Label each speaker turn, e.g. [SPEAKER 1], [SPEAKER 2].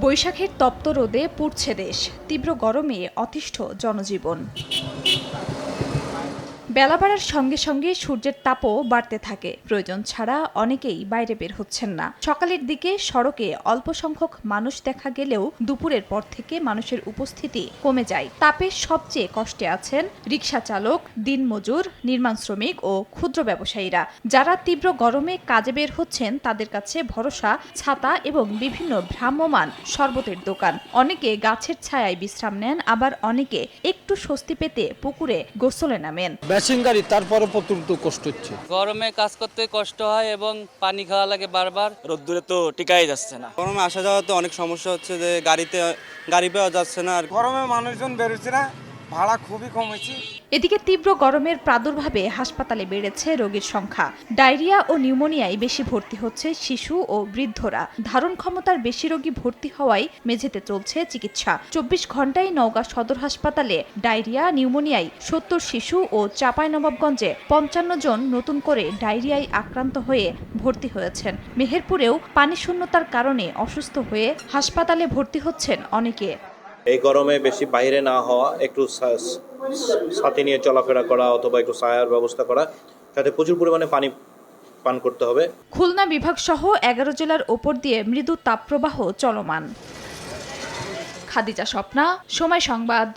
[SPEAKER 1] বৈশাখের তপ্ত রোদে পুড়ছে দেশ, তীব্র গরমে অতিষ্ঠ জনজীবন। বেলা বাড়ার সঙ্গে সঙ্গে সূর্যের তাপও বাড়তে থাকে। প্রয়োজন ছাড়া অনেকেই বাইরে বের হচ্ছেন না। সকালের দিকে সড়কে অল্প সংখ্যক মানুষ দেখা গেলেও দুপুরের পর থেকে মানুষের উপস্থিতি কমে যায়। তাপে সবচেয়ে কষ্টে আছেন রিকশা চালক, দিনমজুর, নির্মাণ শ্রমিক ও ক্ষুদ্র ব্যবসায়ীরা। যারা তীব্র গরমে কাজে বের হচ্ছেন তাদের কাছে ভরসা ছাতা এবং বিভিন্ন ভ্রাম্যমাণ শরবতের দোকান। অনেকে গাছের ছায়ায় বিশ্রাম নেন, আবার অনেকে একটু স্বস্তি পেতে পুকুরে গোসলে নামেন।
[SPEAKER 2] মেশিনগাড়ি তারপরে প্রচুর কষ্ট হচ্ছে।
[SPEAKER 3] গরমে কাজ করতে কষ্ট হয় এবং পানি খাওয়া লাগে বারবার।
[SPEAKER 4] রোদ্দুরে তো টিকাই যাচ্ছে না।
[SPEAKER 5] গরমে আসা যাওয়াতে অনেক সমস্যা হচ্ছে, যে গাড়ি পাওয়া যাচ্ছে না। আর
[SPEAKER 6] গরমে মানুষজন বেরোচ্ছে না, ভাড়া খুবই কমেছে।
[SPEAKER 1] এদিকে তীব্র গরমের প্রাদুর্ভাবে হাসপাতালে বেড়েছে রোগীর সংখ্যা। ডায়রিয়া ও নিউমোনিয়ায় বেশি ভর্তি হচ্ছে শিশু ও বৃদ্ধরা। ধারণ ক্ষমতার বেশি রোগী ভর্তি হওয়ায় মেঝেতে চলছে চিকিৎসা। 24 ঘন্টায় নওগাঁ সদর হাসপাতালে ডায়রিয়া, নিউমোনিয়ায় 70 শিশু ও চাঁপাইনবাবগঞ্জে 55 জন নতুন করে ডায়রিয়ায় আক্রান্ত হয়ে ভর্তি হয়েছেন। মেহেরপুরেও পানি শূন্যতার কারণে অসুস্থ হয়ে হাসপাতালে ভর্তি হচ্ছেন অনেকে।
[SPEAKER 7] এই গরমে বেশি বাইরে না হওয়া, একটু ছাতি নিয়ে চলাফেরা করা অথবা একটু ছায়ার ব্যবস্থা করা, যাতে প্রচুর পরিমাণে পানি পান করতে হবে।
[SPEAKER 1] খুলনা বিভাগ সহ 11 জেলার ওপর দিয়ে মৃদু তাপপ্রবাহ চলমান। খাদিজা স্বপ্না, সময় সংবাদ।